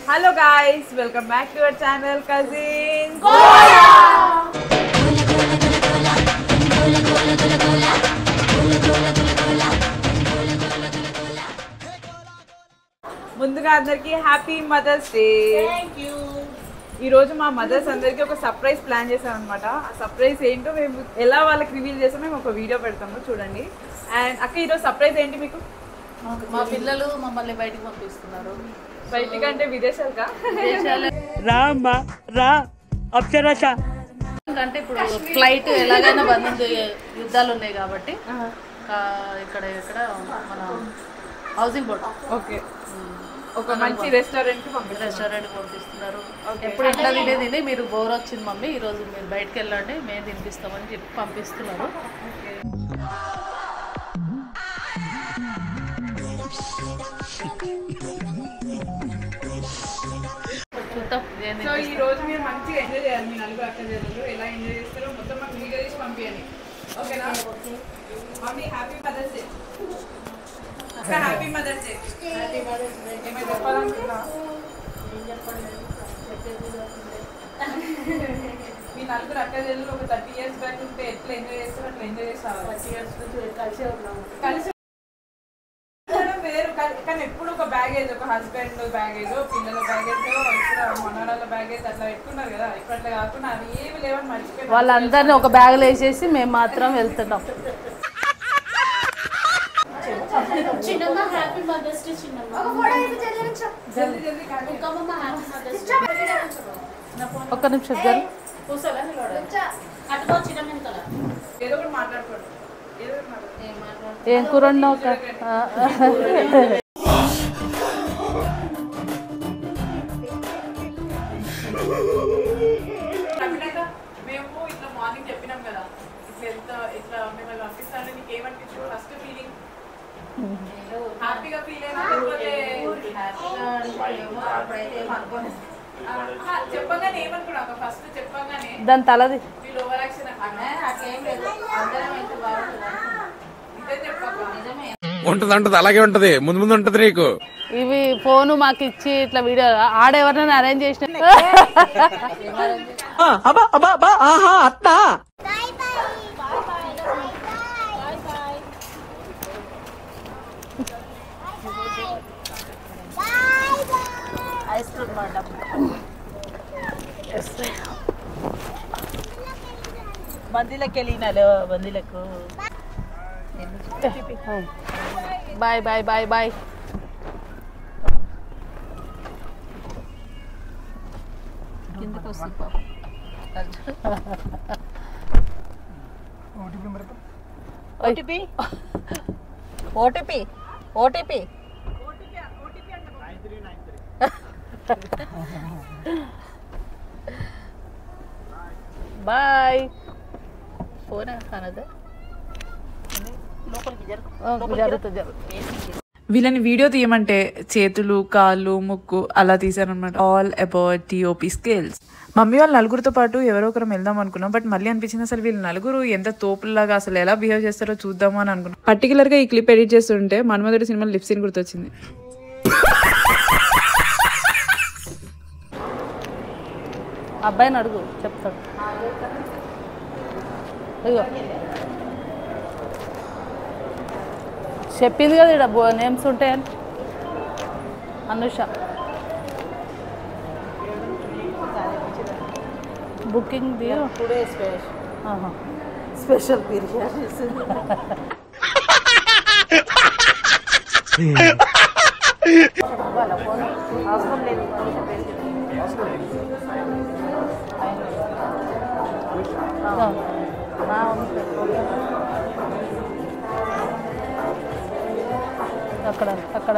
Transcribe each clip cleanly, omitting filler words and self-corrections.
Hello guys, welcome back to our channel Cousins. ముందుగా అందరికి happy mother's day. Thank you. ఈ రోజు మా మదర్స్ అందరికి ఒక సర్ప్రైజ్ ప్లాన్ చేసాం అన్నమాట. ఆ సర్ప్రైజ్ ఏంటో మేము ఎలా వాళ్ళకి రివీల్ చేసామో మేము ఒక వీడియో పెడతాము చూడండి. అండ్ అక్క ఈరోజు సర్ప్రైజ్ ఏంటి మీకు? మా పిల్లలు మమ్మల్ని బయటికి పంపిస్తున్నారు. బయటికి అంటే విదేశాలుగా? అంటే ఇప్పుడు ఫ్లైట్ ఎలాగైనా బంద్ ఉంది, యుద్ధాలు ఉన్నాయి కాబట్టి ఇక్కడ మన హౌసింగ్ బోర్డ్ ఓకే ఒక మంచి రెస్టారెంట్కి పంపిస్తున్నారు. ఎప్పుడు ఇంట్లో తినేది మీరు బోర్ వచ్చింది మమ్మీ, ఈరోజు మీరు బయటకు వెళ్ళండి మేము తినిపిస్తామని చెప్పి పంపిస్తున్నారు. సో ఈ రోజు మీరు మంచిగా ఎంజాయ్ చేయాలి. మీ నలుగురు అక్క చెల్లెలు ఎలా ఎంజాయ్ చేస్తారో మొత్తం మాకు వీడియో తీసి పంపించండి. ఓకేనా? Mummy happy mother's day. అక్క హ్యాపీ మదర్స్ డే. ఏమైనా చెప్పాలనుకున్నా? మీ నలుగురు అక్క చెల్లెలు ఒక 30 years బ్యాక్ ఉంటే ఎట్లా ఎంజాయ్ చేస్తారో అట్లా ఎంజాయ్ చేస్తారు. 30 years నుంచి కలిసే ఉన్నాము. కలిసి వేరు కానీ ఎప్పుడు ఒక బ్యాగేజ్, ఒక హస్బెండ్ బ్యాగేజ్, పిల్లల బ్యాగేజ్, ఇప్పుడు మనవరాల బ్యాగేజ్ అట్లా పెట్టుకున్నారు కదా. ఇప్పుడు అట్లా కాకుండా అది ఏమి లేవని మర్చిపోయి వాళ్ళందరినీ ఒక బ్యాగ్లో వేసేసి మేము మాత్రం వెళ్తున్నాం. ఒక్క నిమిషం జల్ ఏదో ఒకటి మాట్లాడుకోండి. ఏం కూర వండినావు ఒక మేము ఇట్లా మార్నింగ్ చెప్పినాం కదా ఇట్లా మిమ్మల్ని పంపిస్తాను. నీకు ఏమనిపించు ఫస్ట్ ఫీలింగ్? హ్యాపీగా ఫీల్ అయినా లేకపోతే చెప్పగానే ఏమనుకున్నావు? ఫస్ట్ చెప్పగానే దాని తలది వీళ్ళు ఓవర్ యాక్షన్ అట్లేం లేదు. అందరం ఎంత బాగుంటుంది ఇదే చెప్పక నిజమే ఉంటది అలాగే ఉంటది, ముందు ముందు ఉంటది నీకు. ఇవి ఫోను మాకు ఇచ్చి ఇట్లా వీడియో ఆడెవరైనా అరేంజ్ చేసిన ఐస్ క్రీమ్ బందీలకు వెళ్ళినాలో బందీలకు. Bye bye bye bye. కిందకి వస్తుంది OTP OTP OTP bye. Phone కానదా జరుగుతుంది. వీళ్ళని వీడియో తీయమంటే చేతులు, కాళ్ళు, ముక్కు అలా తీసారనమాట. All about TOP skills. Mummy వాళ్ళ నలుగురితో పాటు ఎవరో ఒకరం వెళ్దాం అనుకున్నాం. బట్ మళ్ళీ అనిపించింది అసలు వీళ్ళు నలుగురు ఎంత తోపుల్లాగా అసలు ఎలా బిహేవ్ చేస్తారో చూద్దాము అని అనుకున్నాం. పర్టికులర్ గా ఈ క్లిప్ ఎడిట్ చేస్తుంటే మన్మధుడి సినిమా లిప్ సీన్ గుర్తొచ్చింది. అబ్బాయిని అడుగు చెప్తాడు. చెప్పింది కదా ఇక్కడ నేమ్స్ ఉంటాయని. Anusha booking special biryani. అవసరం లేదు. అక్కడ అక్కడ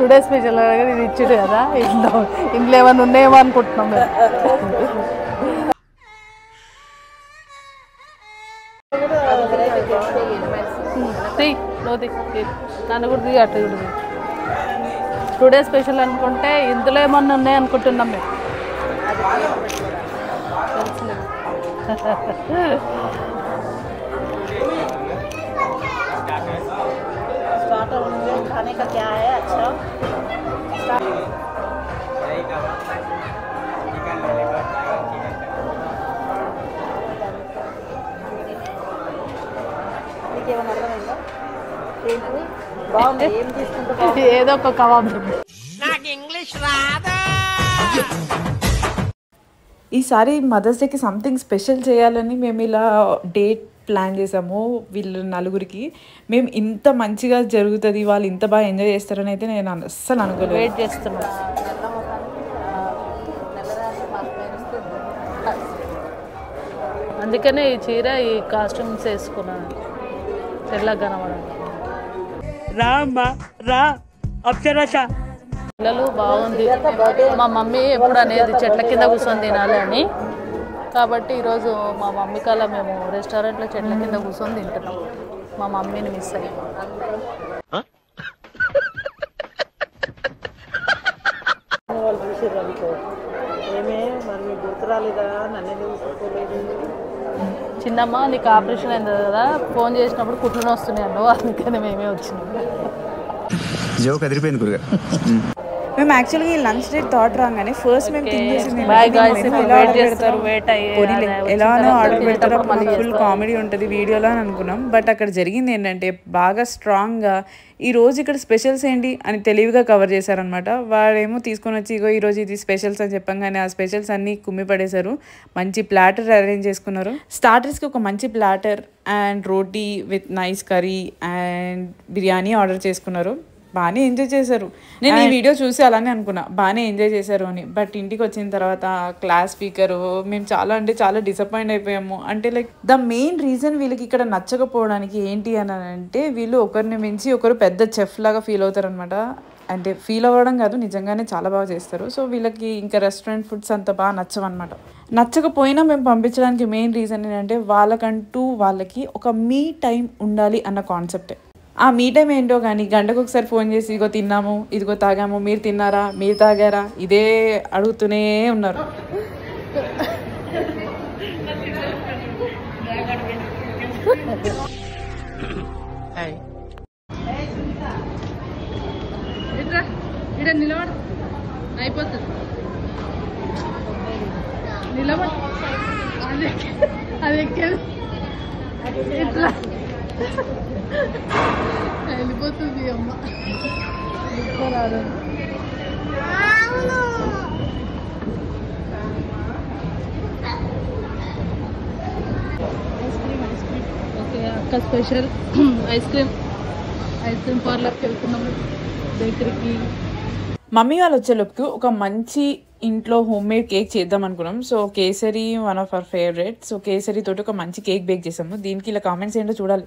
టుడే స్పెషల్ ఇది ఇచ్చాడు కదా, ఇంట్లో ఏమైనా ఉన్నాయేమో అనుకుంటున్నాం మేము. నన్ను కూడా దిగి అట్లా కూడా టుడే స్పెషల్ అనుకుంటే ఇందులో ఏమన్నా ఉన్నాయి అనుకుంటున్నాం మేము. खाने का क्या है? अच्छा ఏదో ఒక కబాబ్. ఈసారి మదర్స్ డేకి సంథింగ్ స్పెషల్ చేయాలని మేము ఇలా డేట్ ప్లాన్ చేసాము. వీళ్ళు నలుగురికి మేము ఇంత మంచిగా జరుగుతుంది, వాళ్ళు ఇంత బాగా ఎంజాయ్ చేస్తారని అయితే నేను అస్సలు అనుకోలేదు. వెయిట్ చేస్తున్నాం. అందుకనే ఈ చీర ఈ కాస్ట్యూమ్స్ వేసుకున్నాను తెల్లగా కనబడాలి. పిల్లలు బాగుంది. మా మమ్మీ ఎప్పుడు అనేది చెట్ల కింద కూర్చొని తినాలి అని, కాబట్టి ఈరోజు మా మమ్మీ కల్లా మేము రెస్టారెంట్లో చెట్ల కింద కూర్చొని తింటున్నాం. మా మమ్మీని మిస్ అయ్యి చిన్నమ్మ నీకు ఆపరేషన్ అయింది కదా, ఫోన్ చేసినప్పుడు కుట్లను వస్తున్నాయి అన్నావు, అందుకని మేమే వచ్చినాం. మేము యాక్చువల్గా ఈ లంచ్ డేట్ థాట్ రాగానే ఫస్ట్ మేము థింక్ చేసింది ఎలానో ఆర్డర్ పెడతారో ఫుల్ కామెడీ ఉంటుంది వీడియోలో అని అనుకున్నాం. బట్ అక్కడ జరిగింది ఏంటంటే బాగా స్ట్రాంగ్గా ఈ రోజు ఇక్కడ స్పెషల్స్ ఏంటి అని తెలివిగా కవర్ చేశారనమాట. వాడేమో తీసుకొని వచ్చి ఇగో ఈరోజు ఇది స్పెషల్స్ అని చెప్పంగానే ఆ స్పెషల్స్ అన్నీ కుమ్మి పడేశారు. మంచి ప్లాటర్ అరేంజ్ చేసుకున్నారు. స్టార్టర్స్కి ఒక మంచి platter and roti with nice curry and biryani order చేసుకున్నారు. బాగానే ఎంజాయ్ చేశారు. నేను ఈ వీడియో చూసి అలానే అనుకున్నా బాగానే ఎంజాయ్ చేశారు అని. బట్ ఇంటికి వచ్చిన తర్వాత క్లాస్ స్పీకరు మేము చాలా అంటే చాలా డిసప్పాయింట్ అయిపోయాము. అంటే లైక్ ద మెయిన్ రీజన్ వీళ్ళకి ఇక్కడ నచ్చకపోవడానికి ఏంటి అని అంటే వీళ్ళు ఒకరిని మించి ఒకరు పెద్ద చెఫ్ లాగా ఫీల్ అవుతారు అనమాట. అంటే ఫీల్ అవ్వడం కాదు, నిజంగానే చాలా బాగా చేస్తారు. సో వీళ్ళకి ఇంకా రెస్టారెంట్ ఫుడ్స్ అంత బాగా నచ్చవన్నమాట. నచ్చకపోయినా మేము పంపించడానికి మెయిన్ రీజన్ ఏంటంటే వాళ్ళకంటూ వాళ్ళకి ఒక మీ టైం ఉండాలి అన్న కాన్సెప్టే. ఆ మీ టైం ఏంటో కానీ గంటకు ఒకసారి ఫోన్ చేసి ఇదిగో తిన్నాము, ఇదిగో తాగాము, మీరు తిన్నారా, మీరు తాగారా, ఇదే అడుగుతూనే ఉన్నారు. నిలబడు అయిపోతుంది, నిలబడు అది ఇట్లా వెళ్ళిపోతుంది అమ్మ. ఓకే అక్క స్పెషల్ ఐస్ క్రీమ్ పార్లర్కి వెళ్తున్నాము, బేకరీకి. మమ్మీ వాళ్ళు వచ్చేలోపు ఒక మంచి ఇంట్లో హోమ్ మేడ్ కేక్ చేద్దాం అనుకున్నాం. So kesari one of our favourite. So kesari తోటి ఒక మంచి కేక్ బేక్ చేసాము. దీనికి ఇలా కామెంట్స్ ఏంటో చూడాలి.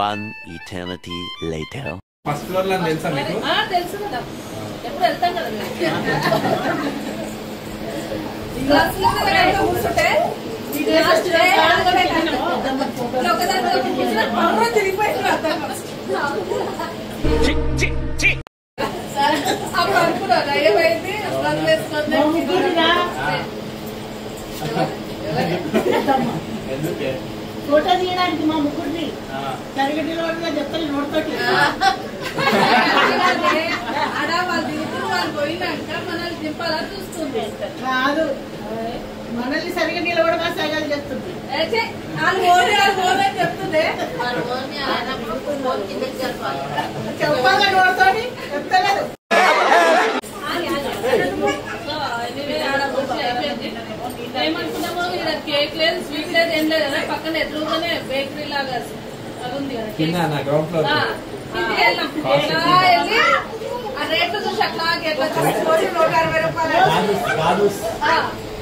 One eternity later. First floor లో తెలుసా మీకు? తెలుసు కదా, ఎప్పుడు వెళ్తాం కదా ఫోటో తీయడానికి మా ముగ్గురిని తరగతిలో చెప్తాను నోటితోటి కాదు, మనల్ని సరిగా నిలబడగా సగాలు చేస్తుంది. చెప్పాలి నోటితోటి చెప్తలేదు. ఏమనుకున్నామో ఇక్కడ కేక్ లేదు, స్వీట్ లేదు, ఏం లేదు కదా, పక్కన ఎదురుగానే బేకరీ లాగా అది ఉంది కదా, ఆ రేట్లు చూసి అట్లా ఎట్లా 160 రూపాయలు,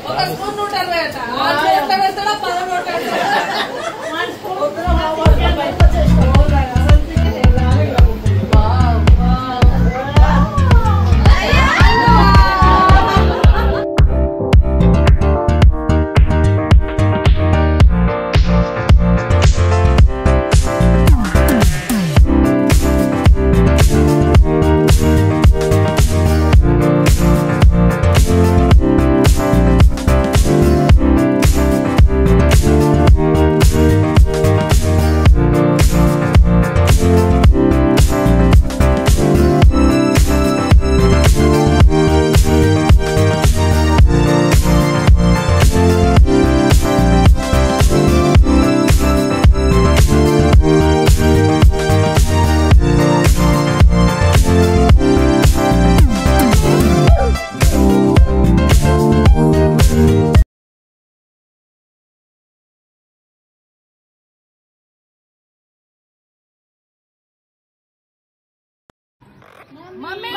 ఒక స్పూన్ 160 అట. ఎట్లా పెడతాడో 10 160. మమ్మీ